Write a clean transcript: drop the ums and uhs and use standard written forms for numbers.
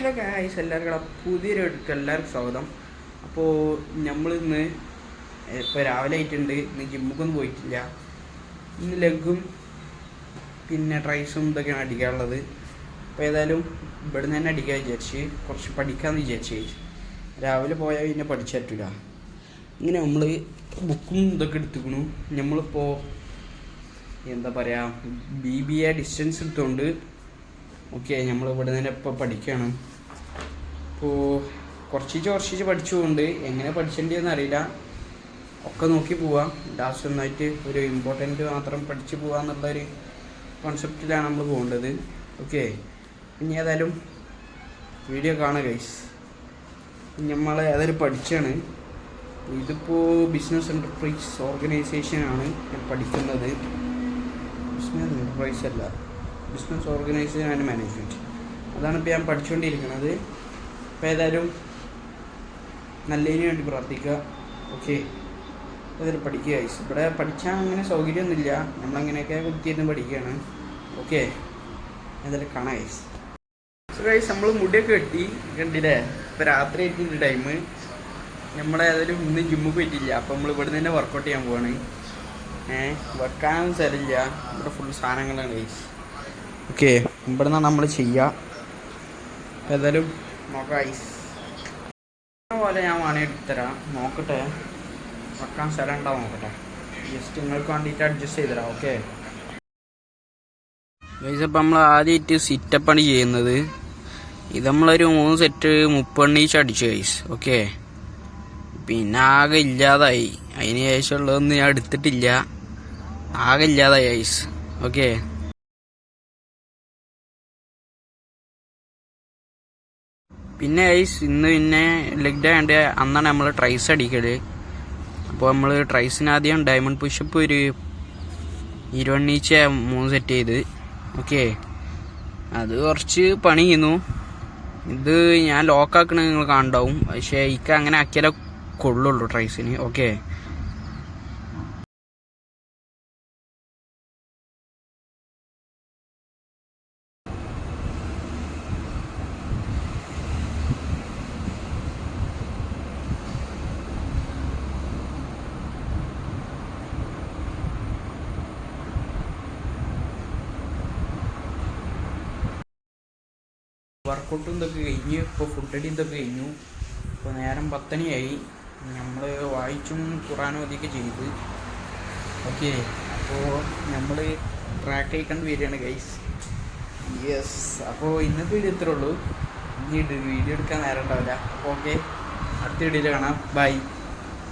Hello guys, എല്ലാവർക്കും പുതിയൊരു എല്ലാവർക്കും സ്വാഗതം. അപ്പോൾ നമ്മളിന്ന് ഇപ്പോൾ രാവിലെ ആയിട്ടുണ്ട്. ഇന്ന് ജിമ്മുക്കൊന്നും പോയിട്ടില്ല. ഇന്ന് ലെഗും പിന്നെ ട്രൈസും ഇതൊക്കെയാണ് അടിക്കാനുള്ളത്. അപ്പോൾ ഏതായാലും ഇവിടെ നിന്ന് തന്നെ അടിക്കാൻ വിചാരിച്ച് കുറച്ച് പഠിക്കാമെന്ന് വിചാരിച്ച്. രാവിലെ പോയാൽ പിന്നെ പഠിച്ചു പറ്റില്ല. ഇങ്ങനെ നമ്മൾ ബുക്കും ഇതൊക്കെ എടുത്തുക്കണു. നമ്മളിപ്പോൾ എന്താ പറയുക, BBA ഡിസ്റ്റൻസ് എടുത്തുകൊണ്ട് ഓക്കെ നമ്മൾ ഇവിടെ നിന്ന് ഇപ്പോൾ പഠിക്കുകയാണ്. ഇപ്പോൾ കുറച്ച് പഠിച്ചുകൊണ്ട് എങ്ങനെ പഠിക്കേണ്ടതെന്ന് അറിയില്ല. ഒക്കെ നോക്കി പോവാം. ലാസ്റ്റ് ഒന്നായിട്ട് ഒരു ഇമ്പോർട്ടൻ്റ് മാത്രം പഠിച്ചു പോകാമെന്നുള്ളൊരു കോൺസെപ്റ്റിലാണ് നമ്മൾ പോകേണ്ടത്. ഓക്കെ, ഇനി ഏതായാലും വീഡിയോ കാണുക ഗൈസ്. നമ്മൾ ഏതായാലും പഠിച്ചാണ്. ഇതിപ്പോൾ ബിസിനസ് എൻ്റർപ്രൈസ് ഓർഗനൈസേഷനാണ് ഞാൻ പഠിക്കുന്നത്. ബിസിനസ് എൻ്റർപ്രൈസ് അല്ല, ബിസിനസ് ഓർഗനൈസേഷൻ ആൻഡ് മാനേജ്മെൻറ്റ്. അതാണ് ഇപ്പോൾ ഞാൻ പഠിച്ചുകൊണ്ടിരിക്കുന്നത്. അപ്പോൾ ഏതായാലും നല്ലതിന് വേണ്ടി പ്രാർത്ഥിക്കുക. ഓക്കെ, ഏതായാലും പഠിക്കുക ഗൈസ്. ഇവിടെ പഠിച്ചാൽ അങ്ങനെ സൗകര്യമൊന്നുമില്ല, നമ്മളങ്ങനെയൊക്കെ കുത്തിയിരുന്ന് പഠിക്കുകയാണ്. ഓക്കെ, ഏതായാലും കാണാം ഗൈസ്. സോ ഗൈസ്, നമ്മൾ മുടിയൊക്കെ വെട്ടി കണ്ടില്ലേ. ഇപ്പോൾ രാത്രി ആയിട്ടുണ്ട് ടൈം. നമ്മളേതായാലും ഇന്ന് ജിമ്മിൽ പോയിട്ടില്ല. അപ്പോൾ നമ്മൾ ഇവിടെ തന്നെ വർക്കൗട്ട് ചെയ്യാൻ പോവാണ്. വെക്കാനൊന്നും സ്ഥലമില്ല, ഇവിടെ ഫുൾ സാധനങ്ങളാണ് ഗൈസ്. ഓക്കെ, ഇവിടെ നിന്നാണ് നമ്മൾ ചെയ്യുക. ഏതായാലും നോക്കാം ഐസ് പോലെ ഞാൻ വേണമെങ്കിൽ എടുത്തരാം. നോക്കട്ടെ, വെക്കാൻ സ്ഥലം ഉണ്ടാവും നോക്കട്ടെ. ജസ്റ്റ് നിങ്ങൾക്ക് വേണ്ടിയിട്ട് അഡ്ജസ്റ്റ് ചെയ്തരാം. ഓക്കെ ഗൈസ്, അപ്പം നമ്മൾ ആദ്യമായിട്ട് സിറ്റപ്പാണ് ചെയ്യുന്നത്. ഇത് നമ്മളൊരു 3 സെറ്റ് 30 അടിച്ചു ഗൈസ്. ഓക്കെ, പിന്നെ ആകെ ഇല്ലാതായി. അതിന് ശേഷമുള്ളതൊന്നും ഞാൻ എടുത്തിട്ടില്ല, ആകെ ഇല്ലാതായി ഗൈസ്. ഓക്കെ, പിന്നെ ഗൈസ് ഇന്ന് പിന്നെ ലെഗ് ഡേ ആണ്ട് അന്നാണ് നമ്മൾ ട്രൈസ് അടിക്കല്. അപ്പോൾ നമ്മൾ ട്രൈസിന് ആദ്യം ഡയമണ്ട് പുഷപ്പ് ഒരു 20 3 സെറ്റ് ചെയ്ത്. ഓക്കെ, അത് കുറച്ച് പണി ചെയ്യുന്നു. ഇത് ഞാൻ ലോക്കാക്കണ നിങ്ങൾ കാണണ്ടാവും, പക്ഷേ ഇക്ക് അങ്ങനെ ആക്കിയാലേ കൊള്ളുള്ളൂ ട്രൈസിന്. ഓക്കെ, വർക്കൗട്ടും ഇതൊക്കെ കഴിഞ്ഞ് ഇപ്പോൾ ഫുഡടി ഇതൊക്കെ കഴിഞ്ഞു. ഇപ്പോൾ നേരം 10 മണിയായി. നമ്മൾ വായിച്ചും ഖുറാനും അതൊക്കെ ചെയ്ത്. ഓക്കെ, അപ്പോൾ നമ്മൾ ട്രാക്ക് അയക്കേണ്ടി വരികയാണ് ഗൈസ്. യെസ്, അപ്പോൾ ഇന്നത്തെ വീഡിയോ ഇത്രേ ഉള്ളൂ. ഇനി വീഡിയോ എടുക്കാൻ നേരം ഉണ്ടാവില്ല. അപ്പോൾ ഓക്കെ, അടുത്ത വീഡിയോയിൽ കാണാം. ബൈ.